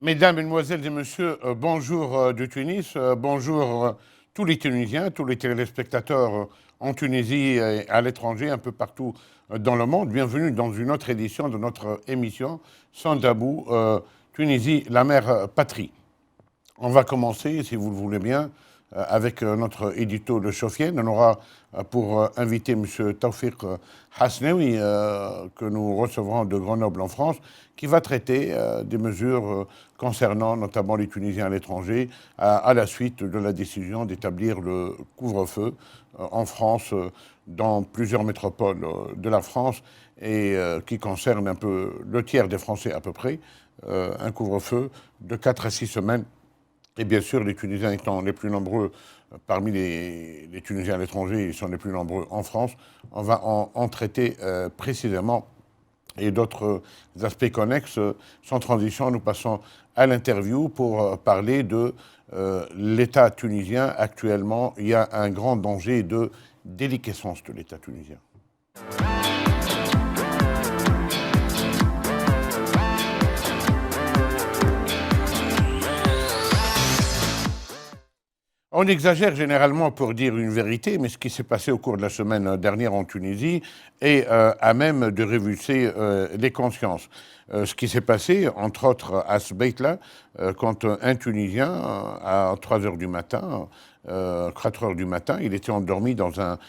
Mesdames, Mesdemoiselles et Messieurs, bonjour de Tunis, bonjour tous les Tunisiens, tous les téléspectateurs en Tunisie et à l'étranger, un peu partout dans le monde. Bienvenue dans une autre édition de notre émission Sans Tabou, Tunisie, la mère patrie. On va commencer, si vous le voulez bien, avec notre édito de Sofiane. On aura pour invité M. Tawfiq Hasnaoui, que nous recevrons de Grenoble en France, qui va traiter des mesures concernant notamment les Tunisiens à l'étranger, à la suite de la décision d'établir le couvre-feu en France, dans plusieurs métropoles de la France, et qui concerne un peu le tiers des Français à peu près, un couvre-feu de 4 à 6 semaines. Et bien sûr, les Tunisiens étant les plus nombreux parmi les Tunisiens à l'étranger, ils sont les plus nombreux en France. On va en traiter précisément et d'autres aspects connexes. Sans transition, nous passons à l'interview pour parler de l'État tunisien. Actuellement, il y a un grand danger de déliquescence de l'État tunisien. On exagère généralement pour dire une vérité, mais ce qui s'est passé au cours de la semaine dernière en Tunisie est à même de révulser les consciences. Ce qui s'est passé, entre autres, à Sbeitla, quand un Tunisien, à 3 heures du matin, 4 heures du matin, il était endormi dans un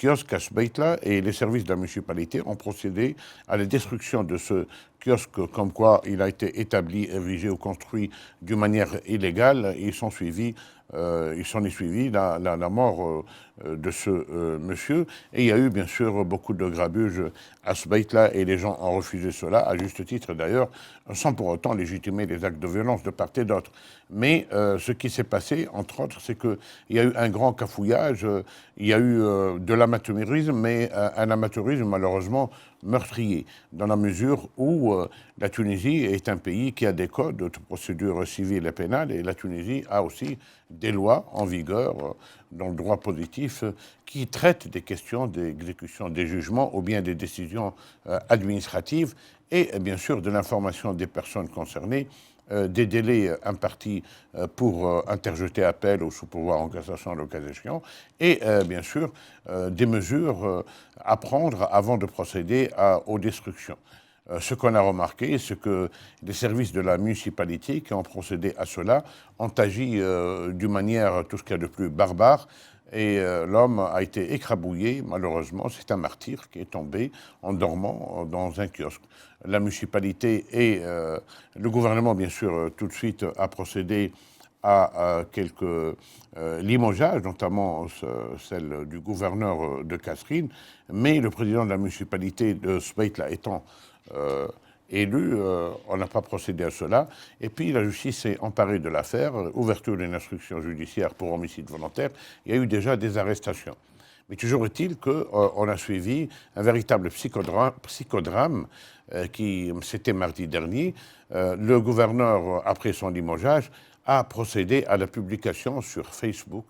kiosque à Sbeitla et les services de la municipalité ont procédé à la destruction de ce kiosque, comme quoi il a été établi, érigé ou construit d'une manière illégale. Et il s'en est suivi la mort de ce monsieur. Et il y a eu bien sûr beaucoup de grabuge à Sbeitla et les gens ont refusé cela, à juste titre d'ailleurs, sans pour autant légitimer les actes de violence de part et d'autre. Mais ce qui s'est passé, entre autres, c'est qu'il y a eu un grand cafouillage, il y a eu de l'amateurisme, mais un amateurisme malheureusement meurtrier, dans la mesure où la Tunisie est un pays qui a des codes de procédure civile et pénale, et la Tunisie a aussi des lois en vigueur dans le droit positif qui traitent des questions d'exécution des jugements ou bien des décisions administratives et bien sûr de l'information des personnes concernées, des délais impartis pour interjeter appel ou sous-pouvoir en cassation le cas échéant, et bien sûr des mesures à prendre avant de procéder aux destructions. Ce qu'on a remarqué, c'est que les services de la municipalité qui ont procédé à cela ont agi d'une manière tout ce qu'il y a de plus barbare, et l'homme a été écrabouillé, malheureusement, c'est un martyr qui est tombé en dormant dans un kiosque. La municipalité et le gouvernement, bien sûr, tout de suite a procédé à quelques limogeages, notamment celle du gouverneur de Kasserine, mais le président de la municipalité de Sbeitla étant élu, on n'a pas procédé à cela. Et puis la justice s'est emparée de l'affaire, ouverture d'une instruction judiciaire pour homicide volontaire. Il y a eu déjà des arrestations. Mais toujours est-il qu'on a suivi un véritable psychodrame qui, c'était mardi dernier. Le gouverneur, après son limogeage, a procédé à la publication sur Facebook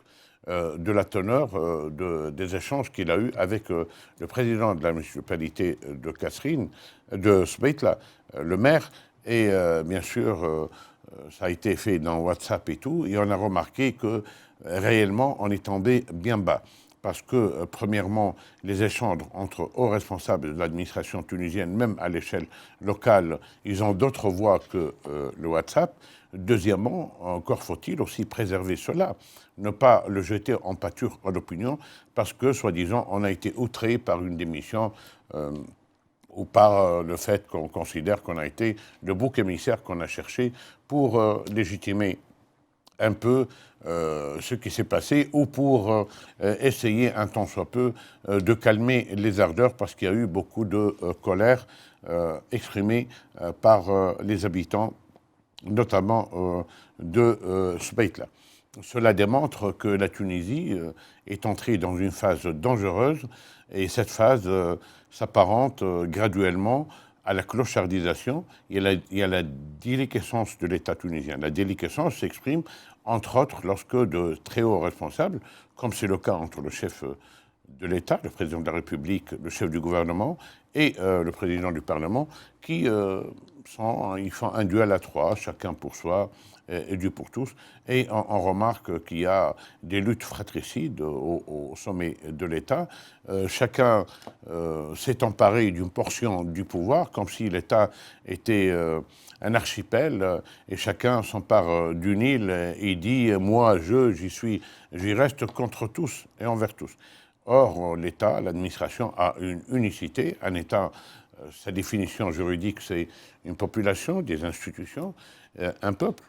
de la teneur des échanges qu'il a eus avec le président de la municipalité de Kasserine, de Sbeitla, le maire, et bien sûr, ça a été fait dans WhatsApp et tout, et on a remarqué que réellement, on est tombé bien bas. Parce que, premièrement, les échanges entre hauts responsables de l'administration tunisienne, même à l'échelle locale, ils ont d'autres voies que le WhatsApp. Deuxièmement, encore faut-il aussi préserver cela, ne pas le jeter en pâture à l'opinion, parce que, soi-disant, on a été outré par une démission ou par le fait qu'on considère qu'on a été le bouc émissaire qu'on a cherché pour légitimer un peu ce qui s'est passé, ou pour essayer un tant soit peu de calmer les ardeurs, parce qu'il y a eu beaucoup de colère exprimée par les habitants, notamment de Sbeitla. Cela démontre que la Tunisie est entrée dans une phase dangereuse, et cette phase s'apparente graduellement à la clochardisation et à la déliquescence de l'État tunisien. La déliquescence s'exprime, entre autres, lorsque de très hauts responsables, comme c'est le cas entre le chef de l'État, le président de la République, le chef du gouvernement et le président du Parlement, qui ils font un duel à trois, chacun pour soi et Dieu pour tous. Et on remarque qu'il y a des luttes fratricides au sommet de l'État. Chacun s'est emparé d'une portion du pouvoir, comme si l'État était un archipel, et chacun s'empare d'une île et dit « moi, j'y reste contre tous et envers tous ». Or, l'État, l'administration a une unicité. Un État, sa définition juridique, c'est une population, des institutions, un peuple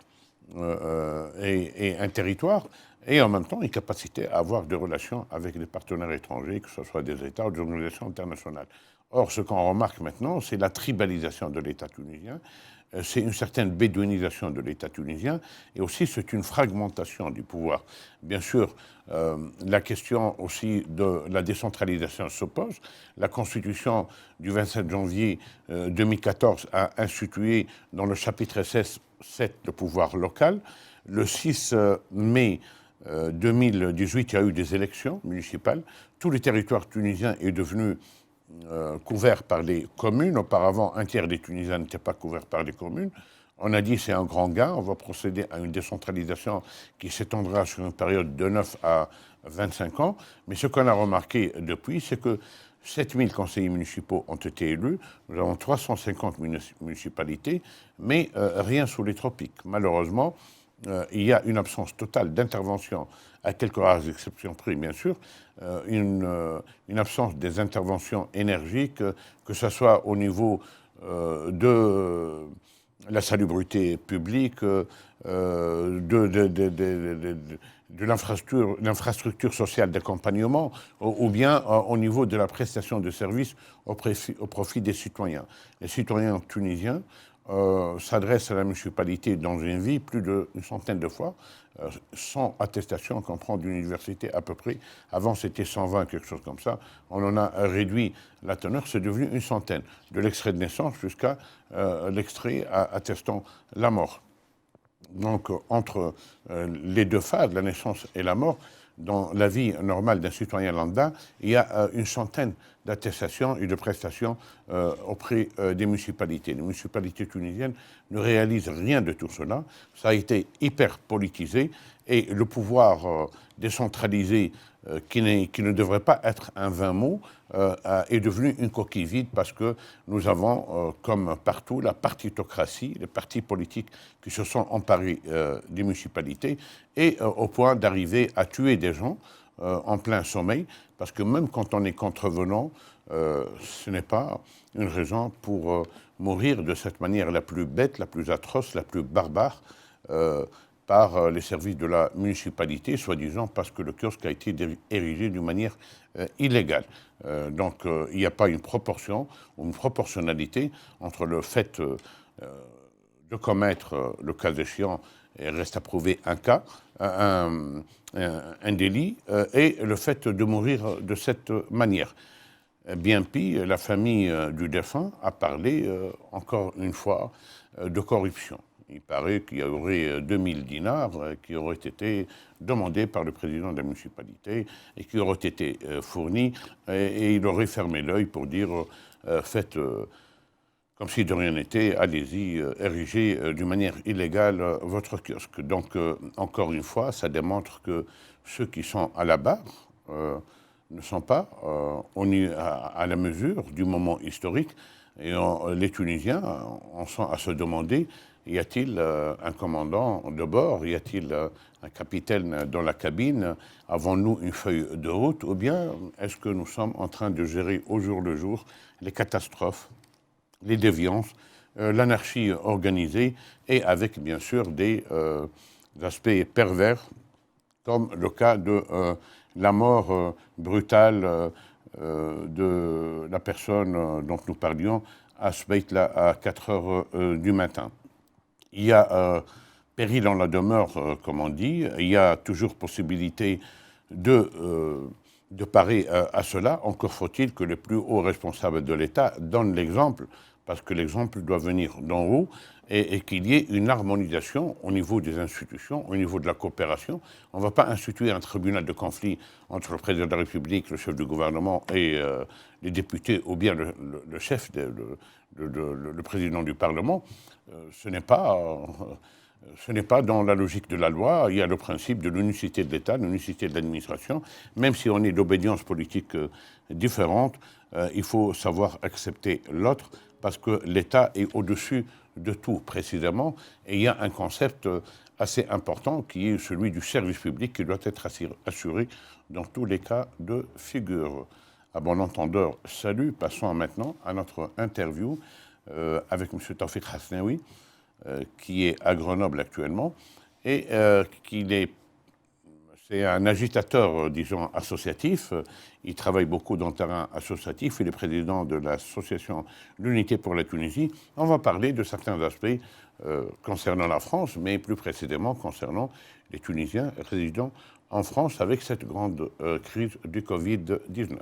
et un territoire, et en même temps une capacité à avoir des relations avec des partenaires étrangers, que ce soit des États ou des organisations internationales. Or, ce qu'on remarque maintenant, c'est la tribalisation de l'État tunisien, c'est une certaine bédouinisation de l'État tunisien, et aussi c'est une fragmentation du pouvoir. Bien sûr, la question aussi de la décentralisation se pose. La Constitution du 27 janvier 2014 a institué dans le chapitre 7 le pouvoir local. Le 6 mai 2018, il y a eu des élections municipales. Tout le territoire tunisien est devenu couvert par les communes. Auparavant, un tiers des Tunisiens n'étaient pas couverts par les communes. On a dit c'est un grand gain, on va procéder à une décentralisation qui s'étendra sur une période de 9 à 25 ans. Mais ce qu'on a remarqué depuis, c'est que 7000 conseillers municipaux ont été élus, nous avons 350 municipalités, mais rien sous les tropiques. Malheureusement, il y a une absence totale d'intervention, à quelques rares exceptions près, bien sûr, une absence des interventions énergiques, que ce soit au niveau de la salubrité publique, de l'infrastructure sociale d'accompagnement, ou bien au niveau de la prestation de services au profit des citoyens. Les citoyens tunisiens s'adresse à la municipalité dans une vie plus d'une centaine de fois, sans attestation qu'on prend d'une université à peu près. Avant, c'était 120, quelque chose comme ça. On en a réduit la teneur, c'est devenu une centaine, de l'extrait de naissance jusqu'à l'extrait attestant la mort. Donc, entre les deux phases, la naissance et la mort, dans la vie normale d'un citoyen lambda, il y a une centaine d'attestations et de prestations auprès des municipalités. Les municipalités tunisiennes ne réalisent rien de tout cela. Ça a été hyper politisé et le pouvoir décentralisé, qui ne devrait pas être un vain mot, est devenu une coquille vide parce que nous avons, comme partout, la partitocratie, les partis politiques qui se sont emparés des municipalités et au point d'arriver à tuer des gens en plein sommeil, parce que même quand on est contrevenant, ce n'est pas une raison pour mourir de cette manière la plus bête, la plus atroce, la plus barbare, par les services de la municipalité, soi-disant parce que le kiosque a été érigé d'une manière illégale. Donc il n'y a pas une proportion ou une proportionnalité entre le fait de commettre, le cas échéant, et reste à prouver un cas, un délit, et le fait de mourir de cette manière. Bien pis, la famille du défunt a parlé, encore une fois, de corruption. Il paraît qu'il y aurait 2000 dinars qui auraient été demandés par le président de la municipalité et qui auraient été fournis, et il aurait fermé l'œil pour dire faites comme si de rien n'était, allez-y, érigez d'une manière illégale votre kiosque. Donc, encore une fois, ça démontre que ceux qui sont à la barre ne sont pas à la mesure du moment historique. Et les Tunisiens en sont à se demander, y a-t-il un commandant de bord, y a-t-il un capitaine dans la cabine, avons-nous une feuille de route, ou bien est-ce que nous sommes en train de gérer au jour le jour les catastrophes, les déviances, l'anarchie organisée, et avec bien sûr des aspects pervers, comme le cas de la mort brutale de la personne dont nous parlions à Sbeitla à 4 heures du matin. Il y a péril dans la demeure, comme on dit, il y a toujours possibilité de parer à cela. Encore faut-il que les plus hauts responsables de l'État donnent l'exemple, parce que l'exemple doit venir d'en haut et qu'il y ait une harmonisation au niveau des institutions, au niveau de la coopération. On ne va pas instituer un tribunal de conflit entre le président de la République, le chef du gouvernement et les députés, ou bien le chef, le président du Parlement. Ce n'est pas dans la logique de la loi. Il y a le principe de l'unicité de l'État, l'unicité de l'administration. Même si on est d'obédience politique différente, il faut savoir accepter l'autre parce que l'État est au-dessus de tout, précisément. Et il y a un concept assez important qui est celui du service public qui doit être assuré dans tous les cas de figure. À bon entendeur, salut. Passons maintenant à notre interview avec M. Tawfiq Hasnaoui, qui est à Grenoble actuellement, et c'est un agitateur, disons, associatif. Il travaille beaucoup dans le terrain associatif. Il est président de l'association L'Unité pour la Tunisie. On va parler de certains aspects concernant la France, mais plus précisément concernant les Tunisiens résidant en France avec cette grande crise du Covid-19.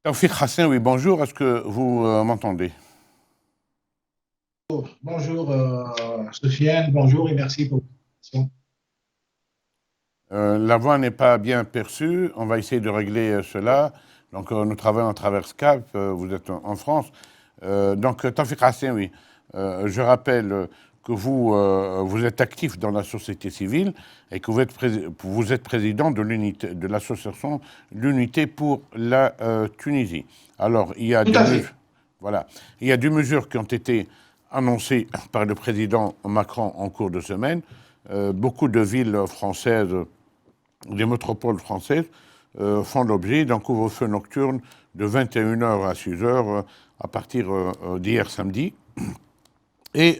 Tawfiq Hasnaoui, bonjour, est-ce que vous m'entendez? Bonjour Sofiane, bonjour et merci pour l'invitation. La voix n'est pas bien perçue, on va essayer de régler cela. Donc nous travaillons à travers Skype, vous êtes en France. Donc Tawfiq Hasnaoui, je rappelle que vous êtes actif dans la société civile et que vous êtes président de l'association L'Unité pour la Tunisie. Alors, il y a des mesures qui ont été annoncées par le président Macron en cours de semaine. Beaucoup de villes françaises, des métropoles françaises, font l'objet d'un couvre-feu nocturne de 21h à 6h à partir d'hier samedi. Et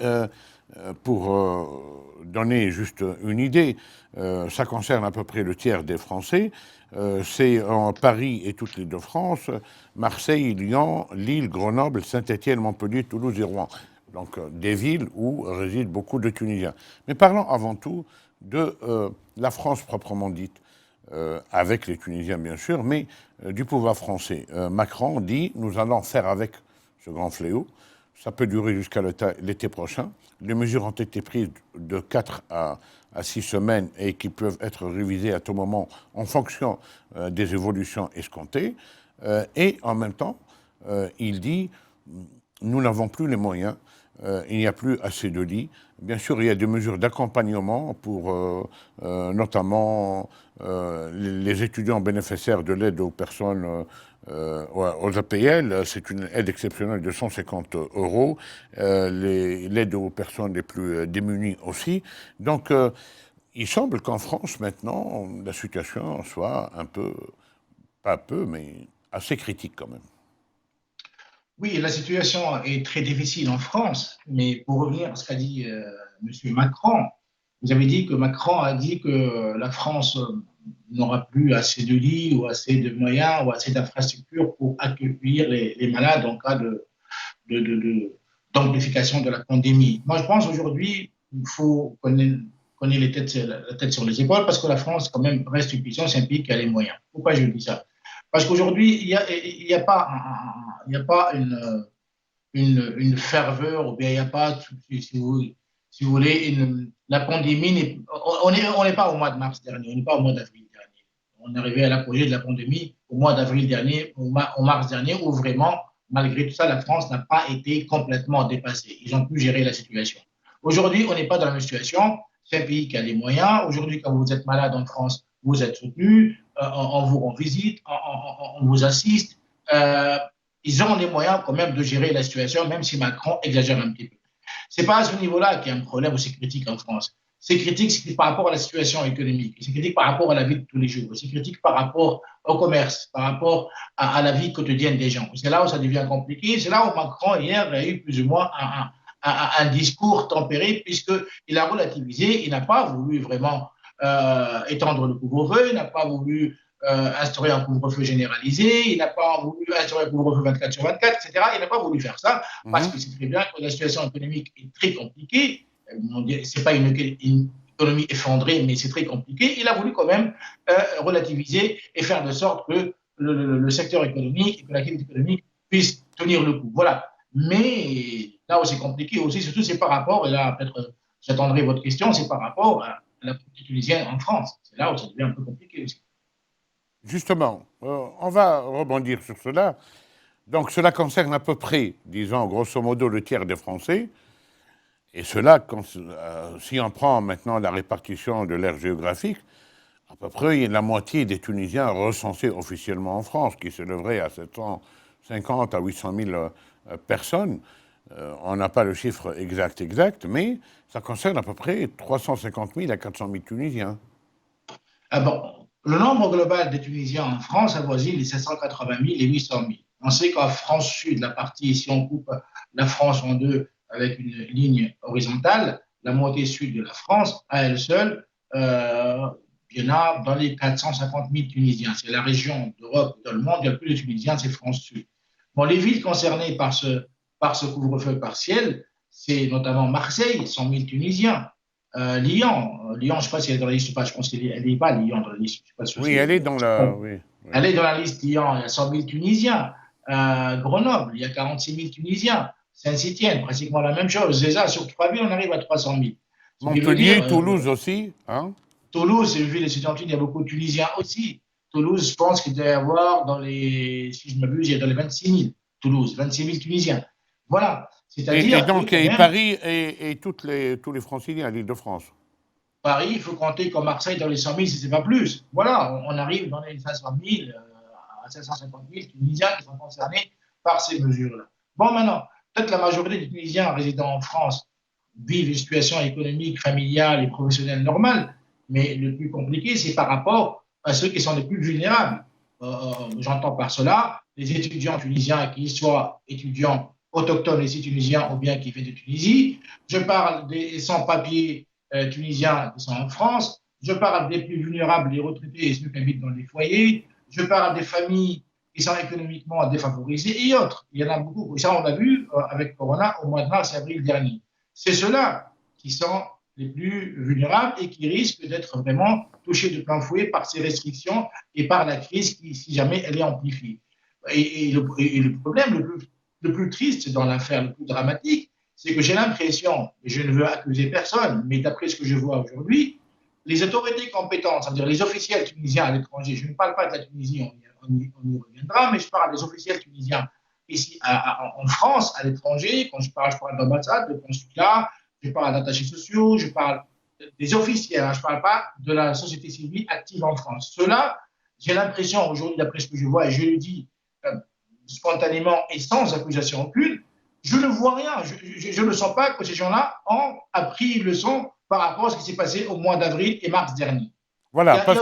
pour donner juste une idée, ça concerne à peu près le tiers des Français. C'est en Paris et toute l'Île-de-France, Marseille, Lyon, Lille, Grenoble, Saint-Étienne, Montpellier, Toulouse et Rouen. Donc des villes où résident beaucoup de Tunisiens. Mais parlons avant tout de la France proprement dite, avec les Tunisiens bien sûr, mais du pouvoir français. Macron dit « Nous allons faire avec ce grand fléau ». Ça peut durer jusqu'à l'été prochain. Les mesures ont été prises de 4 à 6 semaines et qui peuvent être révisées à tout moment en fonction des évolutions escomptées. Et en même temps, il dit nous n'avons plus les moyens, il n'y a plus assez de lits. Bien sûr, il y a des mesures d'accompagnement pour notamment les étudiants bénéficiaires de l'aide aux personnes aux APL, c'est une aide exceptionnelle de 150 €, l'aide aux personnes les plus démunies aussi. Donc, il semble qu'en France, maintenant, la situation soit un peu, pas peu, mais assez critique quand même. Oui, la situation est très difficile en France, mais pour revenir à ce qu'a dit M. Macron, vous avez dit que Macron a dit que la France n'aura plus assez de lits ou assez de moyens ou assez d'infrastructures pour accueillir les malades en cas d'amplification de la pandémie. Moi, je pense aujourd'hui qu'il faut qu'on ait la tête sur les épaules parce que la France, quand même, reste une puissance, un pays qui a les moyens. Pourquoi je dis ça? Parce qu'aujourd'hui, il y a pas une ferveur, ou bien il n'y a pas, si vous voulez, la pandémie, on n'est pas au mois de mars dernier, on n'est pas au mois d'avril dernier. On est arrivé à l'apogée de la pandémie au mois d'avril dernier, au mars dernier, où vraiment, malgré tout ça, la France n'a pas été complètement dépassée. Ils ont pu gérer la situation. Aujourd'hui, on n'est pas dans la même situation. C'est un pays qui a les moyens. Aujourd'hui, quand vous êtes malade en France, vous êtes soutenu, on vous rend visite, on vous assiste. Ils ont les moyens quand même de gérer la situation, même si Macron exagère un petit peu. Ce n'est pas à ce niveau-là qu'il y a un problème ou c'est critique en France. C'est critique, c'est par rapport à la situation économique, c'est critique par rapport à la vie de tous les jours, c'est critique par rapport au commerce, par rapport à la vie quotidienne des gens. C'est là où ça devient compliqué. C'est là où Macron, hier, a eu plus ou moins un discours tempéré, puisqu'il a relativisé, il n'a pas voulu vraiment étendre le couvre-feu, il n'a pas voulu instaurer un couvre-feu généralisé, il n'a pas voulu instaurer un couvre-feu 24 sur 24, etc. Il n'a pas voulu faire ça parce qu'il sait très bien que la situation économique est très compliquée. Ce n'est pas économie effondrée, mais c'est très compliqué. Il a voulu quand même relativiser et faire de sorte que le secteur économique et que l'activité économique puisse tenir le coup. Voilà. Mais là où c'est compliqué aussi, surtout c'est par rapport, et là peut-être j'attendrai votre question, c'est par rapport à la politique tunisienne en France. C'est là où ça devient un peu compliqué aussi. Justement, on va rebondir sur cela. Donc cela concerne à peu près, disons grosso modo, le tiers des Français. Et cela, si on prend maintenant la répartition de l'aire géographique, à peu près la moitié des Tunisiens recensés officiellement en France, qui s'élèverait à 750 à 800 000 personnes. On n'a pas le chiffre exact, mais ça concerne à peu près 350 000 à 400 000 Tunisiens. Ah bon, le nombre global des Tunisiens en France avoisine les 780 000 et 800 000. On sait qu'en France Sud, la partie, si on coupe la France en deux avec une ligne horizontale, la moitié sud de la France, à elle seule, il y en a dans les 450 000 Tunisiens. C'est la région d'Europe, dans le monde, il y a le plus de Tunisiens, c'est France Sud. Bon, les villes concernées par ce couvre-feu partiel, c'est notamment Marseille, 100 000 Tunisiens. Lyon, je ne sais pas si elle est dans la liste ou pas, je pense qu'elle n'est pas Lyon dans la liste. Je sais pas si Oui, elle est dans la... bon. Oui, oui. Elle est dans la liste Lyon, il y a 100 000 Tunisiens. Grenoble, il y a 46 000 Tunisiens. Saint-Étienne, pratiquement la même chose. Déjà, sur 3 villes, on arrive à 300 000. Montpellier, Toulouse aussi, hein? Toulouse, c'est une ville étudiantine, il y a beaucoup de Tunisiens aussi. Toulouse, je pense qu'il doit y avoir dans les, si je ne m'abuse, il y a dans les 26 000. Toulouse, 26 000 Tunisiens. Voilà. Et C'est-à-dire donc, que et même, Paris et tous les franciliens, l'Île-de-France. Paris, il faut compter comme Marseille dans les 100 000, si ce n'est pas plus. Voilà, on arrive dans les 500 000 à 750 000 Tunisiens qui sont concernés par ces mesures-là. Bon, maintenant, peut-être la majorité des Tunisiens résidant en France vivent une situation économique, familiale et professionnelle normale, mais le plus compliqué, c'est par rapport à ceux qui sont les plus vulnérables. J'entends par cela les étudiants tunisiens, qu'ils soient étudiants autochtones ici tunisiens ou bien qui viennent de Tunisie. Je parle des sans-papiers tunisiens qui sont en France. Je parle des plus vulnérables, les retraités et ceux qui habitent dans les foyers. Je parle des familles qui sont économiquement défavorisées et autres. Il y en a beaucoup. Et ça, on l'a vu avec Corona au mois de mars et avril dernier. C'est ceux-là qui sont les plus vulnérables et qui risquent d'être vraiment touchés de plein fouet par ces restrictions et par la crise qui, si jamais elle est amplifiée. Et le problème le plus triste dans l'affaire, le plus dramatique, c'est que j'ai l'impression, et je ne veux accuser personne, mais d'après ce que je vois aujourd'hui, les autorités compétentes, c'est-à-dire les officiels tunisiens à l'étranger, je ne parle pas de la Tunisie, on y reviendra, mais je parle des officiels tunisiens ici en France, à l'étranger, quand je parle d'ambassade, de consulat, je parle d'attachés sociaux, je parle des officiels, hein, je ne parle pas de la société civile active en France. Cela, j'ai l'impression aujourd'hui, d'après ce que je vois, et je le dis spontanément et sans accusation aucune, je ne vois rien. Je ne sens pas que ces gens-là ont appris une leçon par rapport à ce qui s'est passé au mois d'avril et mars dernier. Voilà, Il n'y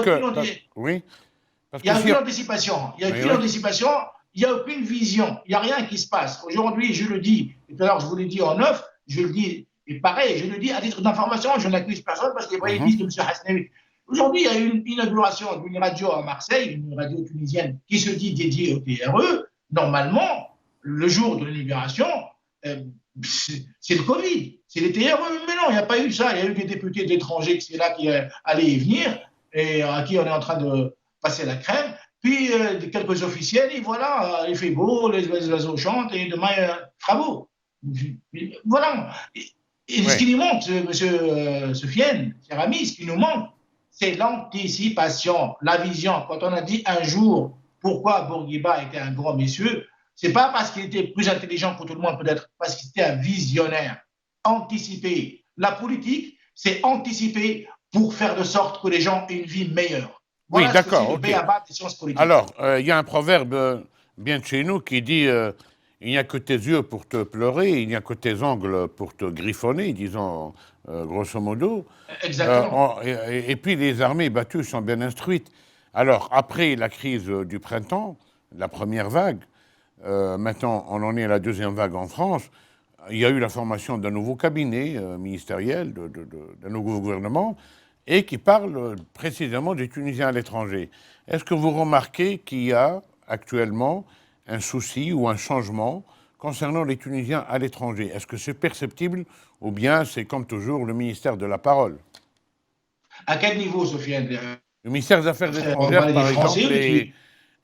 a aucune anticipation. Il n'y a aucune anticipation. Il n'y a aucune vision. Il n'y a rien qui se passe. Aujourd'hui, je le dis, et tout à l'heure, je vous l'ai dit en neuf, je le dis, et pareil, je le dis à titre d'information, je n'accuse personne parce que les voyez disent de M. Hasnaoui. Aujourd'hui, il y a eu une inauguration d'une radio à Marseille, une radio tunisienne qui se dit dédiée au TRE. Normalement, le jour de l'inauguration, c'est le Covid, c'est les TRE. Mais non, il n'y a pas eu ça. Il y a eu des députés d'étrangers qui sont là qui allaient y venir et à qui on est en train de passer la crème. Puis quelques officiels, et voilà, il fait beau, les oiseaux chantent et demain, fera beau. Voilà. Et ce qui nous manque, monsieur Soufiane, cher ami, ce qui nous manque, c'est l'anticipation, la vision. Quand on a dit un jour pourquoi Bourguiba était un grand monsieur, c'est pas parce qu'il était plus intelligent que tout le monde, peut-être, parce qu'il était un visionnaire. Anticiper. La politique, c'est anticiper pour faire de sorte que les gens aient une vie meilleure. Voilà, oui, d'accord. Okay. Des sciences politiques. Alors, il y a un proverbe bien de chez nous qui dit il n'y a que tes yeux pour te pleurer, il n'y a que tes ongles pour te griffonner, disons grosso modo. Exactement. Et puis les armées battues sont bien instruites. Alors, après la crise du printemps, la première vague, maintenant on en est à la deuxième vague en France, il y a eu la formation d'un nouveau cabinet ministériel, d'un nouveau gouvernement, et qui parle précisément des Tunisiens à l'étranger. Est-ce que vous remarquez qu'il y a actuellement un souci ou un changement concernant les Tunisiens à l'étranger? Est-ce que c'est perceptible ou bien c'est comme toujours le ministère de la parole? À quel niveau, Sofiane? Le ministère des Affaires On va étrangères, parler des par Français exemple, ou des Tunisiens?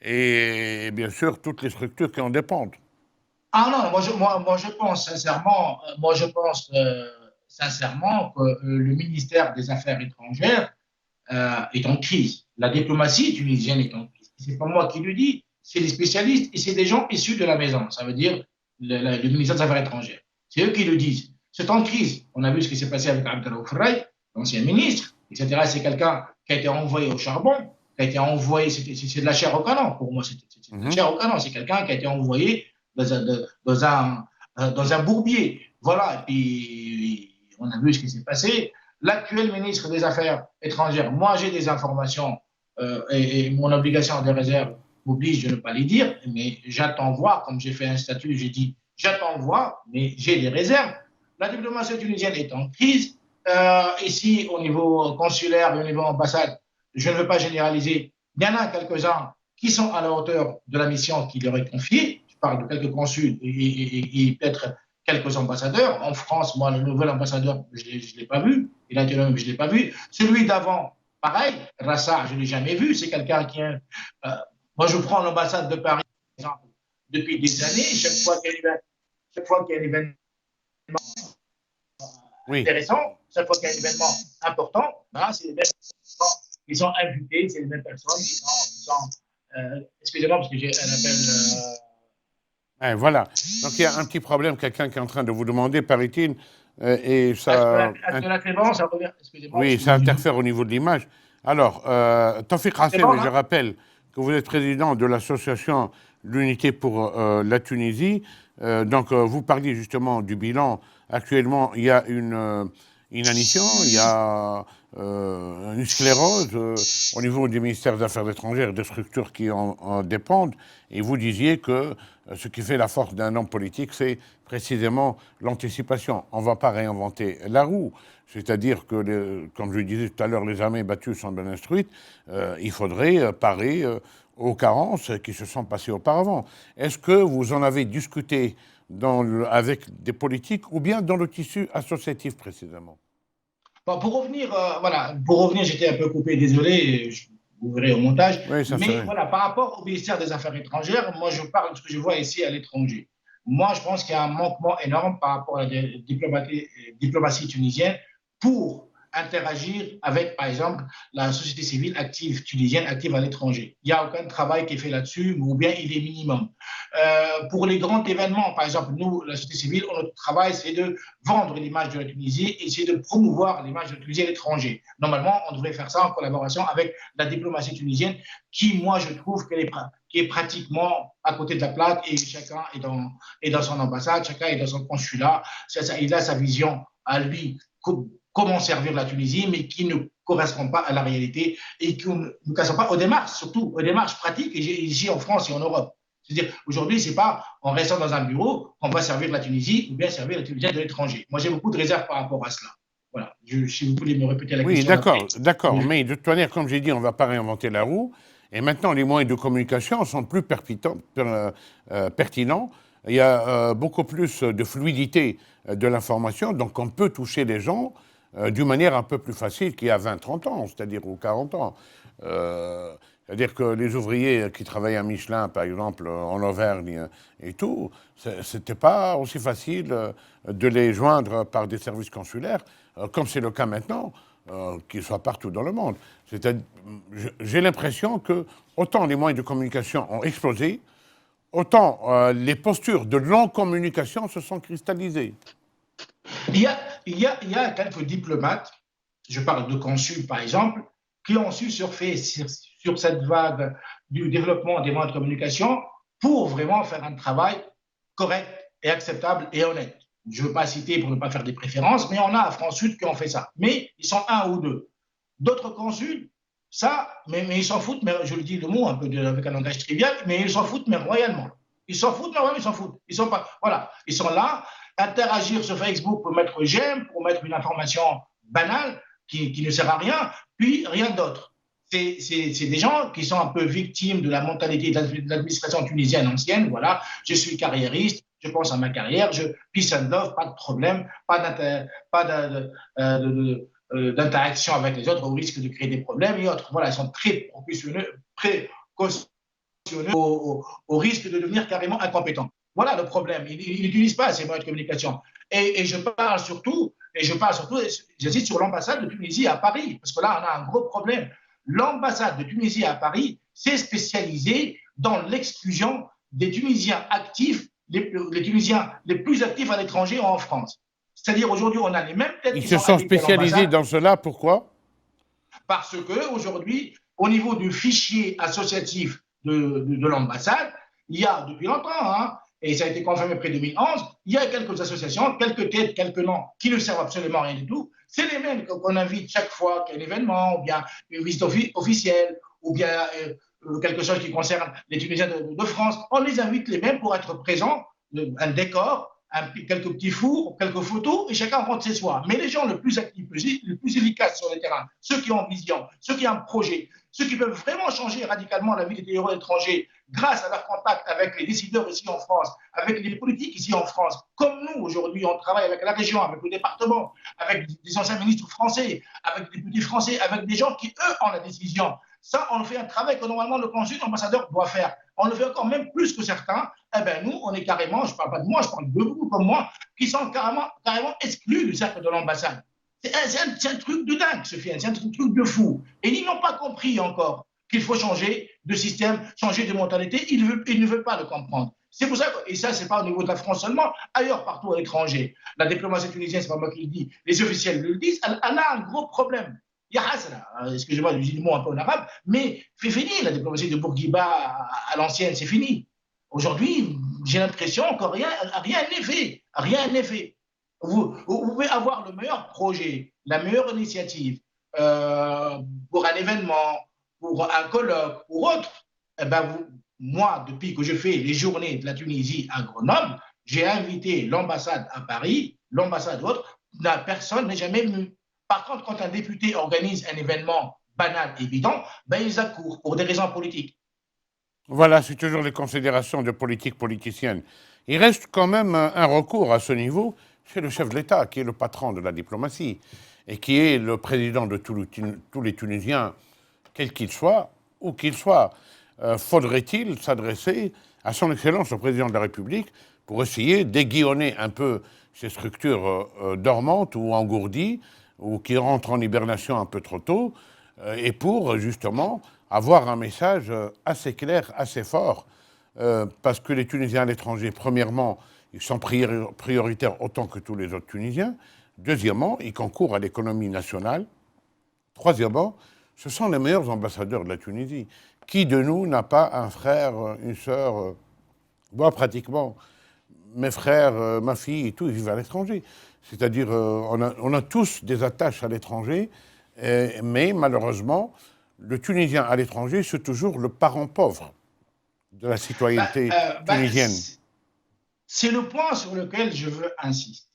et bien sûr toutes les structures qui en dépendent. Ah non, moi, je pense sincèrement, sincèrement que le ministère des Affaires étrangères est en crise. La diplomatie tunisienne est en crise. C'est pas moi qui le dis, c'est les spécialistes et c'est des gens issus de la maison. Ça veut dire le ministère des Affaires étrangères. C'est eux qui le disent. C'est en crise. On a vu ce qui s'est passé avec Abdelraouf Ray, l'ancien ministre, etc. C'est quelqu'un qui a été envoyé au charbon, qui a été envoyé, c'est de la chair au canon. Pour moi, c'est de la Mhm. chair au canon. C'est quelqu'un qui a été envoyé dans un bourbier. Voilà. Et puis, on a vu ce qui s'est passé. L'actuel ministre des Affaires étrangères, moi j'ai des informations et mon obligation de réserve m'oblige de ne pas les dire, mais j'attends voir, comme j'ai fait un statut, j'ai dit j'attends voir, mais j'ai des réserves. La diplomatie tunisienne est en crise. Ici, au niveau consulaire et au niveau ambassade, je ne veux pas généraliser. Il y en a quelques-uns qui sont à la hauteur de la mission qui leur est confiée. Je parle de quelques consuls et peut-être quelques ambassadeurs. En France, moi, le nouvel ambassadeur, je ne l'ai pas vu. Il a été nommé, mais je ne l'ai pas vu. Celui d'avant, pareil. Rassa, je ne l'ai jamais vu. C'est quelqu'un qui est. Moi, je prends l'ambassade de Paris, par exemple, depuis des années. Chaque fois qu'il y a un événement Oui. intéressant, chaque fois qu'il y a un événement important, ben, c'est les mêmes personnes qui sont invitées, c'est les mêmes personnes excusez-moi parce que j'ai un appel. Voilà. Donc il y a un petit problème, quelqu'un qui est en train de vous demander, paraît-il, et ça, Est-ce que là c'est bon? Ça revient. Excusez-moi parce oui, que ça j'ai. interfère au niveau de l'image. Alors, Tawfiq C'est Hassem, bon je là? rappelle que vous êtes président de l'association L'Unité pour la Tunisie. Donc, vous parliez justement du bilan. Actuellement, il y a une inanition, il y a une sclérose au niveau du ministère des Affaires étrangères, des structures qui en dépendent. Et vous disiez que ce qui fait la force d'un homme politique, c'est précisément l'anticipation. On ne va pas réinventer la roue. C'est-à-dire que, comme je le disais tout à l'heure, les armées battues sont bien instruites. Il faudrait parer aux carences qui se sont passées auparavant. Est-ce que vous en avez discuté avec des politiques ou bien dans le tissu associatif précisément? Bon, pour revenir, voilà, pour revenir, j'étais un peu coupé, désolé, vous verrez au montage. Oui, ça Mais serait. voilà, par rapport au ministère des Affaires étrangères, moi je parle de ce que je vois ici à l'étranger. Moi, je pense qu'il y a un manquement énorme par rapport à la diplomatie tunisienne pour interagir avec, par exemple, la société civile active tunisienne, active à l'étranger. Il n'y a aucun travail qui est fait là-dessus, ou bien il est minimum. Pour les grands événements, par exemple, nous, la société civile, notre travail, c'est de vendre l'image de la Tunisie et essayer de promouvoir l'image de la Tunisie à l'étranger. Normalement, on devrait faire ça en collaboration avec la diplomatie tunisienne, qui, moi, je trouve qui est pratiquement à côté de la plaque et chacun est dans son ambassade, chacun est dans son consulat. Il a sa vision à lui, comment servir la Tunisie, mais qui ne correspond pas à la réalité et qui ne correspond pas aux démarches, surtout aux démarches pratiques ici en France et en Europe. C'est-à-dire, aujourd'hui, ce n'est pas en restant dans un bureau qu'on va servir la Tunisie ou bien servir la Tunisie de l'étranger. Moi, j'ai beaucoup de réserves par rapport à cela. Voilà. Si vous pouvez me répéter la Oui, question d'après. d'accord, d'accord. Mais de toute manière, comme j'ai dit, on ne va pas réinventer la roue. Et maintenant, les moyens de communication sont plus pertinents. Il y a beaucoup plus de fluidité de l'information, donc on peut toucher les gens d'une manière un peu plus facile qu'il y a 20, 30 ans, c'est-à-dire ou 40 ans. C'est-à-dire que les ouvriers qui travaillaient à Michelin, par exemple, en Auvergne et tout, c'était pas aussi facile de les joindre par des services consulaires, comme c'est le cas maintenant, qu'ils soient partout dans le monde. J'ai l'impression que autant les moyens de communication ont explosé, autant les postures de non-communication se sont cristallisées. Il y a, il y a quelques diplomates, je parle de consuls par exemple, qui ont su surfer sur cette vague du développement des moyens de communication pour vraiment faire un travail correct et acceptable et honnête. Je ne veux pas citer pour ne pas faire des préférences, mais on a à France Sud qui ont fait ça. Mais ils sont un ou deux. D'autres consuls, ça, mais ils s'en foutent, mais je le dis le mot un peu avec un langage trivial, mais ils s'en foutent, mais royalement. Ils s'en foutent, mais royalement, ils s'en foutent. Ils sont pas, voilà, ils sont là, interagir sur Facebook pour mettre j'aime, pour mettre une information banale qui ne sert à rien, puis rien d'autre. C'est des gens qui sont un peu victimes de la mentalité de l'administration tunisienne ancienne. Voilà, je suis carriériste, je pense à ma carrière, peace and love, pas de problème, pas d'interaction avec les autres au risque de créer des problèmes et autres. Voilà, ils sont très précautionneux au risque de devenir carrément incompétents. Voilà le problème. Ils n'utilisent pas ces moyens de communication. Et je parle surtout, j'insiste sur l'ambassade de Tunisie à Paris, parce que là, on a un gros problème. L'ambassade de Tunisie à Paris s'est spécialisée dans l'exclusion des Tunisiens actifs, les Tunisiens les plus actifs à l'étranger en France. C'est-à-dire aujourd'hui, on a les mêmes têtes Ils qui se sont sont invitées à spécialisés l'ambassade dans cela, pourquoi? parce qu'aujourd'hui, au niveau du fichier associatif de l'ambassade, il y a depuis longtemps, hein, et ça a été confirmé après 2011, il y a quelques associations, quelques têtes, quelques noms qui ne servent absolument à rien du tout. C'est les mêmes qu'on invite chaque fois qu'il y a un événement, ou bien une visite officielle, ou bien quelque chose qui concerne les Tunisiens de France. On les invite les mêmes pour être présents, un décor, quelques petits fours, quelques photos, et chacun rentre chez soi. Mais les gens les plus actifs, les plus efficaces sur le terrain, ceux qui ont vision, ceux qui ont un projet, ceux qui peuvent vraiment changer radicalement la vie des héros étrangers grâce à leur contact avec les décideurs ici en France, avec les politiques ici en France, comme nous aujourd'hui, on travaille avec la région, avec le département, avec des anciens ministres français, avec des députés français, avec des gens qui, eux, ont la décision. Ça, on fait un travail que normalement le consul, l'ambassadeur doit faire. On le fait encore même plus que certains. Eh bien, nous, on est carrément, je ne parle pas de moi, je parle de vous comme moi, qui sont carrément exclus du cercle de l'ambassade. C'est un truc de dingue, Sofiane, c'est un truc de fou. Et ils n'ont pas compris encore qu'il faut changer de système, changer de mentalité. Ils ne veulent pas le comprendre. C'est pour ça que, et ça, c'est pas au niveau de la France seulement, ailleurs, partout à l'étranger. La diplomatie tunisienne, c'est pas moi qui le dis, les officiels le disent, elle a un gros problème. Il y a Hasana, excusez-moi de dire le mot un peu en arabe, mais c'est fini, la diplomatie de Bourguiba à l'ancienne, c'est fini. Aujourd'hui, j'ai l'impression que rien n'est fait. Rien n'est fait. Vous pouvez avoir le meilleur projet, la meilleure initiative pour un événement, pour un colloque, pour autre. Eh ben moi, depuis que je fais les journées de la Tunisie à Grenoble, j'ai invité l'ambassade à Paris, l'ambassade autre, personne n'est jamais venu. Par contre, quand un député organise un événement banal et bidon, ben ils accourent pour des raisons politiques. Voilà, c'est toujours les considérations de politique politicienne. Il reste quand même un recours à ce niveau chez le chef de l'État, qui est le patron de la diplomatie, et qui est le président de tous les Tunisiens, quel qu'il soit, où qu'il soit. Faudrait-il s'adresser à son Excellence, le président de la République, pour essayer d'aiguillonner un peu ces structures dormantes ou engourdies, ou qui rentrent en hibernation un peu trop tôt, et pour justement avoir un message assez clair, assez fort, parce que les Tunisiens à l'étranger, premièrement, ils sont prioritaires autant que tous les autres Tunisiens. Deuxièmement, ils concourent à l'économie nationale. Troisièmement, ce sont les meilleurs ambassadeurs de la Tunisie. Qui de nous n'a pas un frère, une sœur, moi pratiquement, mes frères, ma fille et tout, ils vivent à l'étranger. C'est-à-dire, on a tous des attaches à l'étranger, mais malheureusement, le Tunisien à l'étranger, c'est toujours le parent pauvre de la citoyenneté tunisienne. C'est le point sur lequel je veux insister.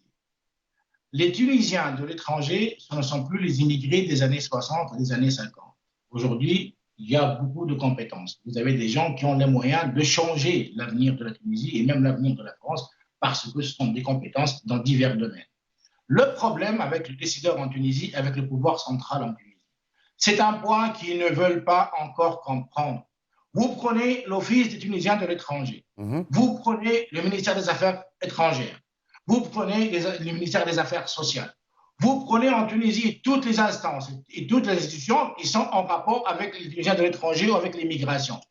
Les Tunisiens de l'étranger, ce ne sont plus les immigrés des années 60 et des années 50. Aujourd'hui, il y a beaucoup de compétences. Vous avez des gens qui ont les moyens de changer l'avenir de la Tunisie et même l'avenir de la France parce que ce sont des compétences dans divers domaines. Le problème avec le décideur en Tunisie, avec le pouvoir central en Tunisie, c'est un point qu'ils ne veulent pas encore comprendre. Vous prenez l'Office des Tunisiens de l'étranger, vous prenez le ministère des Affaires étrangères, vous prenez le ministère des Affaires sociales, vous prenez en Tunisie toutes les instances et toutes les institutions qui sont en rapport avec les Tunisiens de l'étranger ou avec l'immigration.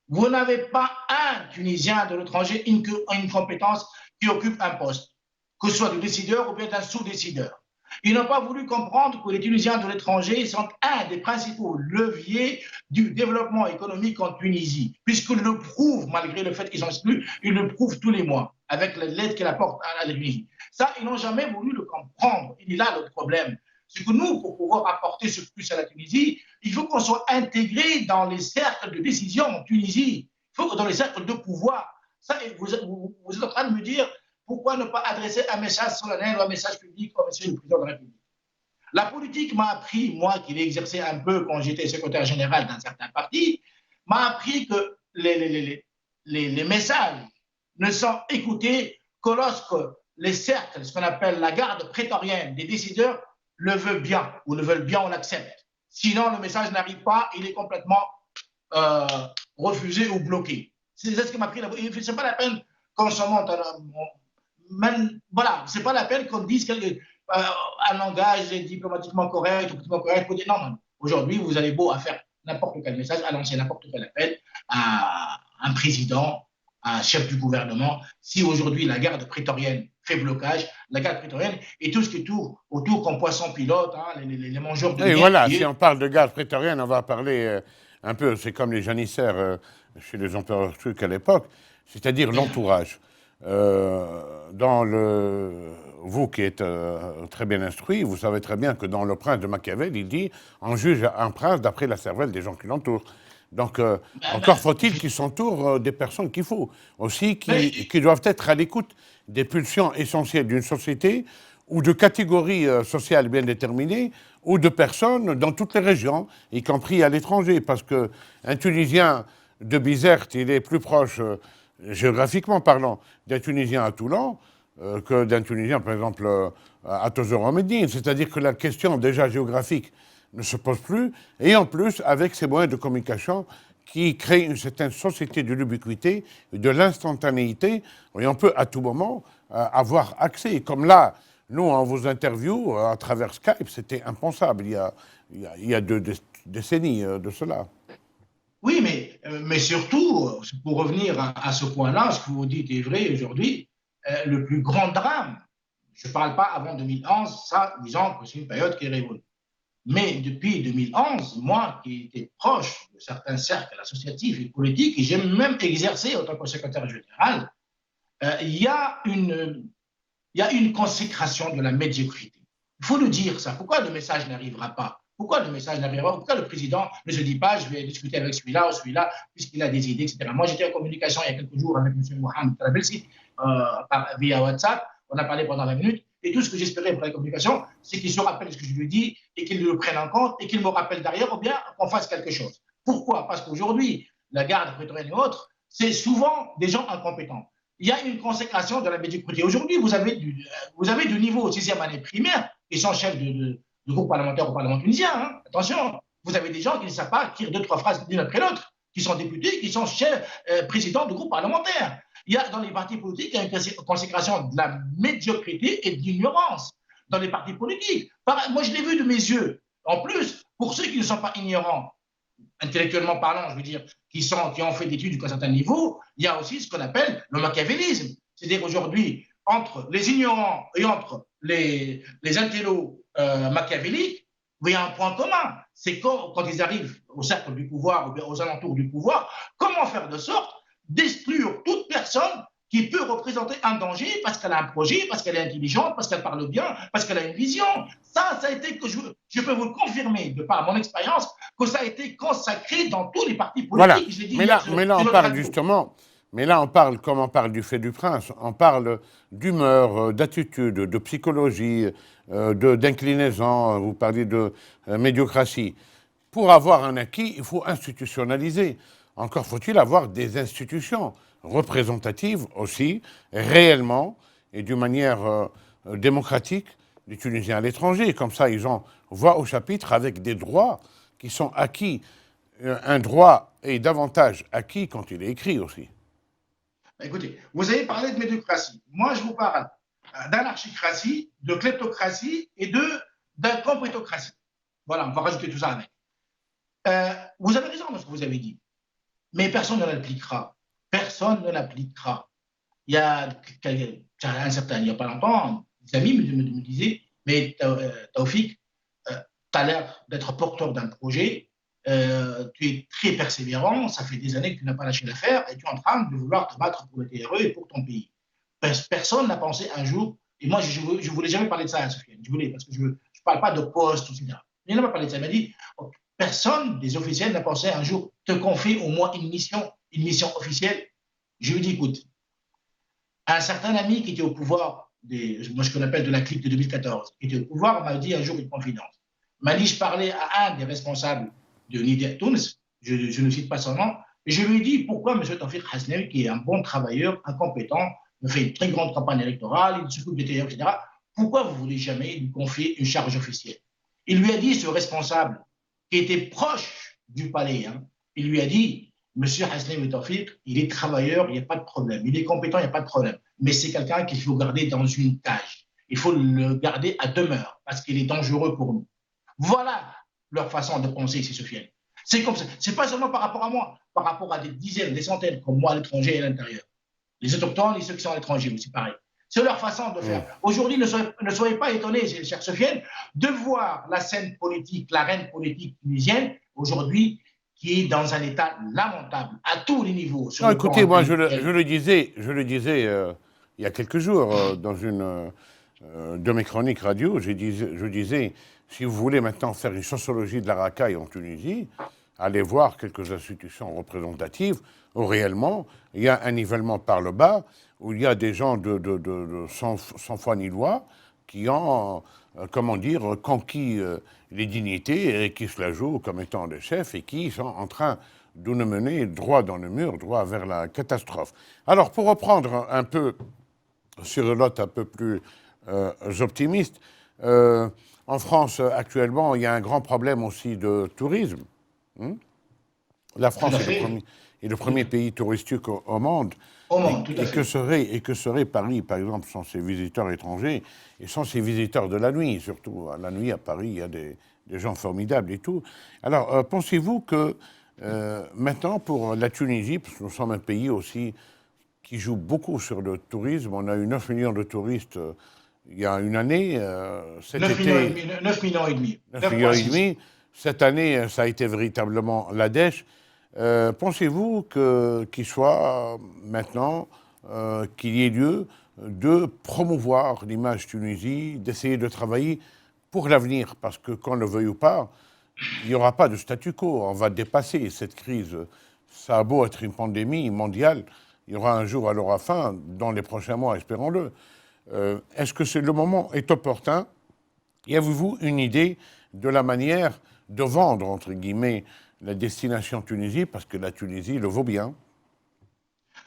Vous n'avez pas un Tunisien de l'étranger, une compétence qui occupe un poste, que ce soit du décideur ou bien d'un sous-décideur. Ils n'ont pas voulu comprendre que les Tunisiens de l'étranger sont un des principaux leviers du développement économique en Tunisie, puisqu'ils le prouvent, malgré le fait qu'ils sont exclus, ils le prouvent tous les mois, avec l'aide qu'ils apportent à la Tunisie. Ça, ils n'ont jamais voulu le comprendre. Il est là le problème. C'est que nous, pour pouvoir apporter ce plus à la Tunisie, il faut qu'on soit intégré dans les cercles de décision en Tunisie, il faut dans les cercles de pouvoir. Ça, vous êtes en train de me dire, pourquoi ne pas adresser un message solennel ou un message public au monsieur le président de la République? La politique m'a appris, moi qui l'ai exercé un peu quand j'étais secrétaire général d'un certain parti, m'a appris que les messages ne sont écoutés que lorsque les cercles, ce qu'on appelle la garde prétorienne des décideurs, le veut bien, ou le veulent bien, on l'accepte. Sinon, le message n'arrive pas, il est complètement euh, refusé ou bloqué. C'est ce qui m'a pris. C'est pas la peine qu'on se monte. Même, voilà, c'est pas la peine qu'on dise un langage diplomatiquement correct, pour dire non, non. Aujourd'hui, vous avez beau à faire n'importe quel message, à lancer n'importe quel appel à un président, à un chef du gouvernement. Si aujourd'hui la garde prétorienne fait blocage, la garde prétorienne et tout ce qui tourne autour comme poisson pilote, hein, les mangeurs de Et biens. voilà, si on parle de garde prétorienne, on va parler un peu, c'est comme les janissaires chez les empereurs turcs à l'époque, c'est-à-dire l'entourage. Vous qui êtes très bien instruit, vous savez très bien que dans Le Prince de Machiavel, il dit on juge un prince d'après la cervelle des gens qui l'entourent. Donc, encore faut-il qu'il s'entoure des personnes qu'il faut, aussi qui doivent être à l'écoute des pulsions essentielles d'une société ou de catégories sociales bien déterminées, ou de personnes dans toutes les régions, y compris à l'étranger, parce qu'un Tunisien de Bizerte, il est plus proche, géographiquement parlant, d'un Tunisien à Toulon que d'un Tunisien, par exemple, à Tozeur-en-Médine. C'est-à-dire que la question déjà géographique ne se pose plus, et en plus, avec ces moyens de communication qui créent une certaine société de l'ubiquité, de l'instantanéité, et on peut à tout moment avoir accès. Comme là, nous, on vous interview à travers Skype, c'était impensable il y a 2 décennies de cela. Oui, mais surtout, pour revenir à ce point-là, ce que vous dites est vrai aujourd'hui, le plus grand drame, je ne parle pas avant 2011, ça, disons que c'est une période qui est révolue. Mais depuis 2011, moi qui étais proche de certains cercles associatifs et politiques, et j'ai même exercé en tant que secrétaire général, il y a une consécration de la médiocrité. Il faut le dire ça. Pourquoi le message n'arrivera pas? Pourquoi le message n'arrivera pas? Pourquoi le président ne se dit pas je vais discuter avec celui-là ou celui-là puisqu'il a des idées, etc. Moi, j'étais en communication il y a quelques jours avec M. Mohamed Trabelsi via WhatsApp. On a parlé pendant 20 minutes. Et tout ce que j'espérais pour la communication, c'est qu'il se rappelle ce que je lui dis et qu'il le prenne en compte et qu'il me rappelle derrière ou bien qu'on fasse quelque chose. Pourquoi? Parce qu'aujourd'hui, la garde prétorienne et autres, c'est souvent des gens incompétents. Il y a une consécration de la médiocrité. Aujourd'hui, vous avez du niveau au 6e année primaire qui sont chefs de groupe parlementaire au Parlement tunisien. Hein. Attention, vous avez des gens qui ne savent pas écrire 2-3 phrases l'une après l'autre, qui sont députés, qui sont chefs, présidents de groupe parlementaire. Il y a dans les partis politiques, il y a une consécration de la médiocrité et de l'ignorance dans les partis politiques. Moi, je l'ai vu de mes yeux. En plus, pour ceux qui ne sont pas ignorants, intellectuellement parlant, je veux dire, qui ont fait des études jusqu'à un certain niveau, il y a aussi ce qu'on appelle le machiavélisme. C'est-à-dire aujourd'hui, entre les ignorants et entre les intellos machiavéliques, il y a un point commun. C'est quand ils arrivent au cercle du pouvoir ou aux alentours du pouvoir, comment faire de sorte d'exclure toute personne qui peut représenter un danger parce qu'elle a un projet, parce qu'elle est intelligente, parce qu'elle parle bien, parce qu'elle a une vision. Ça a été, que je peux vous le confirmer, de par mon expérience, que ça a été consacré dans tous les partis politiques. Voilà. Mais là, on parle justement, mais là, on parle, comme on parle du fait du prince, on parle d'humeur, d'attitude, de psychologie, d'inclinaison, vous parlez de médiocratie. Pour avoir un acquis, il faut institutionnaliser. Encore faut-il avoir des institutions représentatives aussi, réellement, et d'une manière démocratique, des Tunisiens à l'étranger. Comme ça, ils ont voix au chapitre avec des droits qui sont acquis. Un droit est davantage acquis quand il est écrit aussi. Écoutez, vous avez parlé de médiocratie. Moi, je vous parle d'anarchicratie, de kleptocratie et d'incompétocratie. Voilà, on va rajouter tout ça avec. Vous avez raison dans ce que vous avez dit. Mais personne ne l'appliquera. Personne ne l'appliquera. Il y a il n'y a pas longtemps, des amis me disaient, mais Taoufik, tu as l'air d'être porteur d'un projet, tu es très persévérant, ça fait des années que tu n'as pas lâché l'affaire et tu es en train de vouloir te battre pour le TRE et pour ton pays. Personne n'a pensé un jour, et moi je ne voulais jamais parler de ça à Sofiane, parce que je ne parle pas de poste, etc. Il n'a pas parlé de ça, il m'a dit, personne des officiels n'a pensé un jour te confier au moins une mission officielle. Je lui dis, écoute, un certain ami qui était au pouvoir, moi ce qu'on appelle de la clique de 2014, qui était au pouvoir, m'a dit un jour une confidence. M'a dit, je parlais à un des responsables de Nidec Tunis, je ne cite pas son nom, et je lui ai dit pourquoi M. Tawfiq Hasnaoui, qui est un bon travailleur, incompétent, me fait une très grande campagne électorale, il s'occupe des TR, etc., pourquoi vous ne voulez jamais lui confier une charge officielle? Il lui a dit, ce responsable, qui était proche du palais, hein, il lui a dit, Monsieur Hasni Bouteflika, il est travailleur, il n'y a pas de problème. Il est compétent, il n'y a pas de problème. Mais c'est quelqu'un qu'il faut garder dans une cage. Il faut le garder à demeure parce qu'il est dangereux pour nous. Voilà leur façon de penser, c'est Sofiane. C'est comme ça. C'est pas seulement par rapport à moi, par rapport à des dizaines, des centaines, comme moi à l'étranger et à l'intérieur. Les autochtones et ceux qui sont à l'étranger aussi, pareil. C'est leur façon de faire. Aujourd'hui, ne soyez pas étonnés, cher Sofiane, de voir la scène politique, la reine politique tunisienne, aujourd'hui, qui est dans un état lamentable, à tous les niveaux. Non, écoutez, moi, je le disais il y a quelques jours, dans une de mes chroniques radio, je disais, si vous voulez maintenant faire une sociologie de la racaille en Tunisie, allez voir quelques institutions représentatives où réellement, il y a un nivellement par le bas, où il y a des gens sans foi ni loi qui ont, comment dire, conquis les dignités et qui se la jouent comme étant des chefs et qui sont en train de nous mener droit dans le mur, droit vers la catastrophe. Alors, pour reprendre un peu sur une note un peu plus optimiste, en France, actuellement, il y a un grand problème aussi de tourisme. La France est le premier pays touristique au monde. Et que serait Paris, par exemple, sans ses visiteurs étrangers et sans ses visiteurs de la nuit, surtout. La nuit, à Paris, il y a des gens formidables et tout. Alors, pensez-vous que maintenant, pour la Tunisie, parce que nous sommes un pays aussi qui joue beaucoup sur le tourisme, on a eu 9 millions de touristes il y a une année. 9 millions et demi. 9 millions et demi. Cette année, ça a été véritablement la dèche. Pensez-vous qu'il soit maintenant qu'il y ait lieu de promouvoir l'image Tunisie, d'essayer de travailler pour l'avenir? Parce que, qu'on le veuille ou pas, il n'y aura pas de statu quo. On va dépasser cette crise. Ça a beau être une pandémie mondiale, il y aura un jour, elle aura fin, dans les prochains mois, espérons-le. Est-ce que le moment est opportun? Et avez-vous une idée de la manière de vendre, entre guillemets, la destination Tunisie, parce que la Tunisie le vaut bien?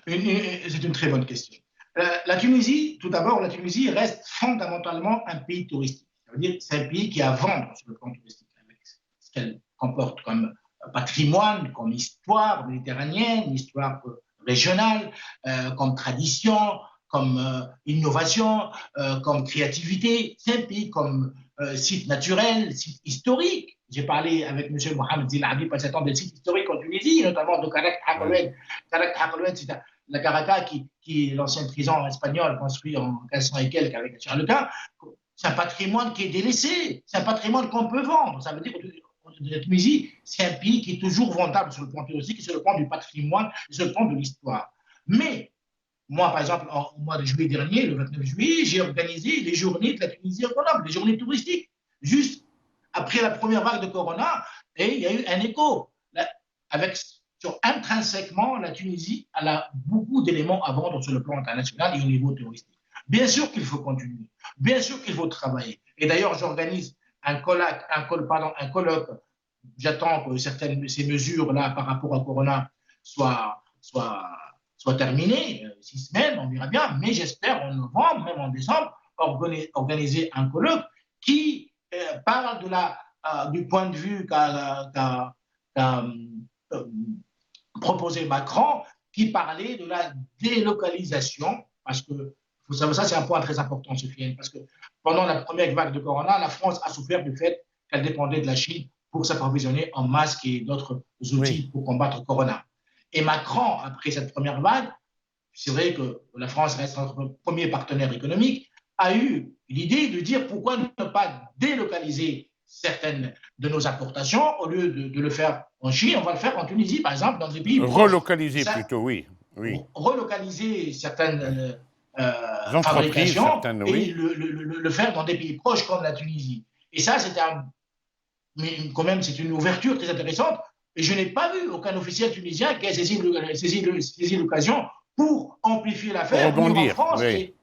C'est une très bonne question. La Tunisie, tout d'abord, la Tunisie reste fondamentalement un pays touristique. Ça veut dire que c'est un pays qui a à vendre sur le plan touristique, avec ce qu'elle comporte comme patrimoine, comme histoire méditerranéenne, histoire régionale, comme tradition, comme innovation, comme créativité. C'est un pays comme site naturel, site historique. J'ai parlé avec M. Mohamed Zilabi pas temps des sites historiques en Tunisie, notamment de Karak Hakouen. Karak Hakouen, c'est la Caracas, qui est l'ancienne prison espagnole construite en 1500 et quelques avec Charles Quint. C'est un patrimoine qui est délaissé. C'est un patrimoine qu'on peut vendre. Ça veut dire que la Tunisie, c'est un pays qui est toujours vendable sur le plan touristique, sur le plan du patrimoine, sur le plan de l'histoire. Mais moi, par exemple, au mois de juillet dernier, le 29 juillet, j'ai organisé les journées de la Tunisie autonome, les journées touristiques, juste après la première vague de Corona, et il y a eu un écho. Intrinsèquement, la Tunisie a beaucoup d'éléments à vendre sur le plan international et au niveau touristique. Bien sûr qu'il faut continuer, bien sûr qu'il faut travailler. Et d'ailleurs, j'organise un colloque. J'attends que certaines de ces mesures-là par rapport à Corona soient terminées, 6 semaines, on verra bien, mais j'espère en novembre, même en décembre, organiser un colloque qui parle du point de vue qu'a proposé Macron, qui parlait de la délocalisation, parce que vous savez, ça c'est un point très important, Sofiane, parce que pendant la première vague de Corona, la France a souffert du fait qu'elle dépendait de la Chine pour s'approvisionner en masques et d'autres outils pour combattre Corona. Et Macron, après cette première vague, c'est vrai que la France reste notre premier partenaire économique, a eu l'idée de dire pourquoi ne pas délocaliser certaines de nos importations, au lieu de le faire en Chine, on va le faire en Tunisie, par exemple, dans des pays... Relocaliser plutôt, oui. Relocaliser certaines fabrications et le faire dans des pays proches comme la Tunisie. Et ça, quand même, c'est une ouverture très intéressante. Et je n'ai pas vu aucun officiel tunisien qui a saisi l'occasion pour amplifier l'affaire en France et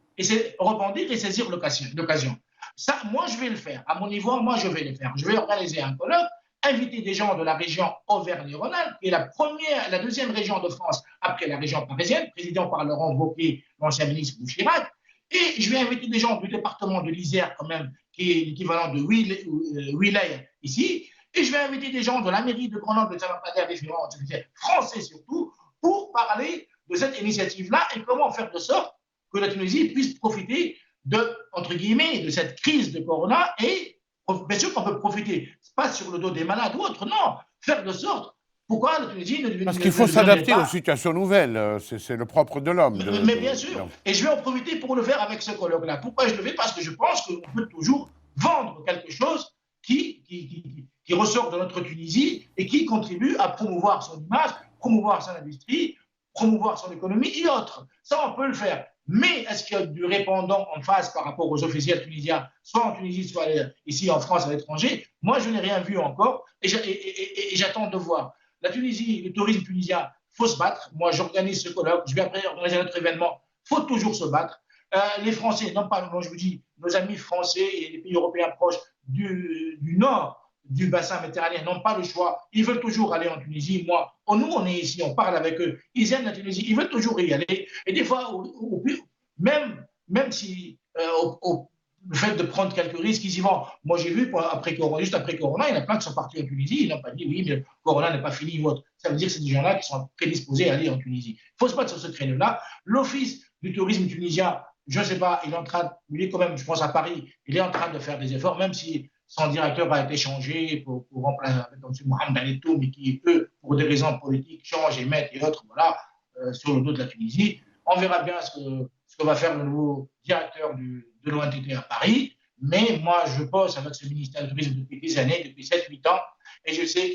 rebondir et saisir l'occasion. Ça, moi, je vais le faire. À mon niveau, moi, je vais le faire. Je vais organiser un colloque, inviter des gens de la région Auvergne-Rhône-Alpes, qui est la deuxième région de France après la région parisienne, présidée par Laurent Wauquiez, l'ancien ministre de Chirac. Et je vais inviter des gens du département de l'Isère, quand même, qui est l'équivalent de Wilaya ici. Et je vais inviter des gens de la mairie de Grenoble, des ambassadeurs différents, français surtout, pour parler de cette initiative-là et comment faire de sorte que la Tunisie puisse profiter de, entre guillemets, de cette crise de Corona et bien sûr qu'on peut profiter, pas sur le dos des malades ou autres, non, faire de sorte pourquoi la Tunisie Parce qu'il faut s'adapter aux pas. situations nouvelles, c'est le propre de l'homme. Mais bien sûr, et je vais en profiter pour le faire avec ce colloque-là. Pourquoi je le fais? Parce que je pense qu'on peut toujours vendre quelque chose qui ressort de notre Tunisie et qui contribue à promouvoir son image, promouvoir son industrie, promouvoir son économie et autres. Ça, on peut le faire. Mais est-ce qu'il y a du répondant en face par rapport aux officiels tunisiens, soit en Tunisie, soit ici en France, à l'étranger? Moi, je n'ai rien vu encore et j'attends de voir. La Tunisie, le tourisme tunisien, il faut se battre. Moi, j'organise ce colloque. Je vais après organiser un autre événement. Il faut toujours se battre. Les Français, non pas, moi je vous dis, nos amis français et les pays européens proches du nord du bassin méditerranéen n'ont pas le choix. Ils veulent toujours aller en Tunisie. Moi, nous, on est ici, on parle avec eux. Ils aiment la Tunisie. Ils veulent toujours y aller. Et des fois, même si le fait de prendre quelques risques, ils y vont. Moi, j'ai vu, juste après Corona, il y en a plein qui sont partis en Tunisie. Ils n'ont pas dit, oui, mais Corona n'est pas fini. Ça veut dire que c'est des gens-là qui sont prédisposés à aller en Tunisie. Il faut se battre sur ce créneau-là. L'Office du tourisme tunisien, je ne sais pas, il est quand même, je pense, à Paris, il est en train de faire des efforts, même si son directeur a été changé pour remplacer M. Mohamed Aletoum, mais qui, eux, pour des raisons politiques, changent et mettent et autres, voilà, sur le dos de la Tunisie. On verra bien ce que va faire le nouveau directeur de l'ONTT à Paris. Mais moi, je bosse avec ce ministère du Tourisme depuis des années, depuis 7-8 ans, et je sais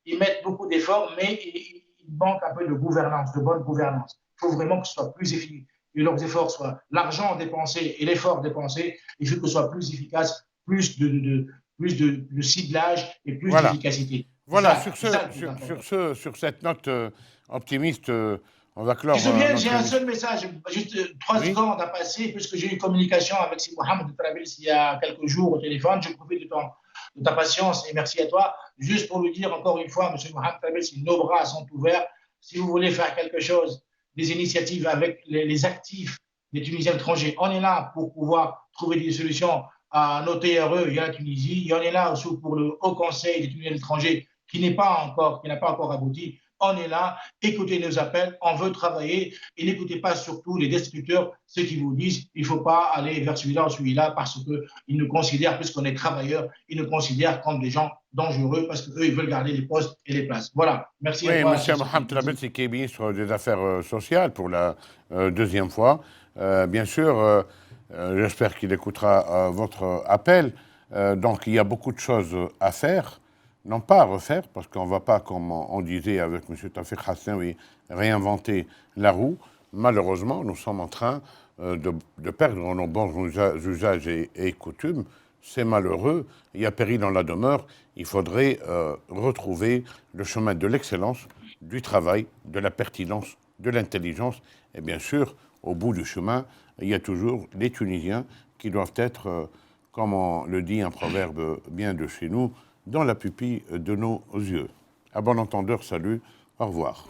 qu'ils mettent beaucoup d'efforts, mais il manque un peu de gouvernance, de bonne gouvernance. Il faut vraiment que ce soit plus efficace, que leurs efforts soient l'argent dépensé et l'effort dépensé, il faut que ce soit plus efficace, plus de ciblage et plus Voilà. d'efficacité. Voilà, sur cette note optimiste, on va clore. J'ai un seul message, juste 3 secondes à passer, puisque j'ai eu une communication avec Si Mohamed Travel il y a quelques jours au téléphone. Je profite de ta patience et merci à toi. Juste pour lui dire encore une fois, M. Mohamed Travel, nos bras sont ouverts. Si vous voulez faire quelque chose, des initiatives avec les actifs des Tunisiens étrangers, on est là pour pouvoir trouver des solutions à nos TRE, il y a la Tunisie. On est là aussi pour le Haut Conseil des Tunisiens étrangers qui n'a pas encore abouti. On est là, écoutez nos appels, on veut travailler et n'écoutez pas surtout les destructeurs, ceux qui vous disent il ne faut pas aller vers celui-là ou celui-là parce qu'ils nous considèrent, puisqu'on est travailleurs, ils nous considèrent comme des gens dangereux parce qu'eux, ils veulent garder les postes et les places. Voilà, merci à toi. Oui, M. Mohamed Trabelsi, qui est ministre des Affaires sociales pour la deuxième fois. Bien sûr, j'espère qu'il écoutera votre appel. Donc, il y a beaucoup de choses à faire. Non pas à refaire, parce qu'on ne va pas, comme on disait avec M. Tafik Hassan, réinventer la roue. Malheureusement, nous sommes en train de perdre nos bons usages et coutumes. C'est malheureux, il y a péril dans la demeure. Il faudrait retrouver le chemin de l'excellence, du travail, de la pertinence, de l'intelligence. Et bien sûr, au bout du chemin, il y a toujours les Tunisiens qui doivent être, comme on le dit un proverbe bien de chez nous, dans la pupille de nos yeux. À bon entendeur, salut, au revoir.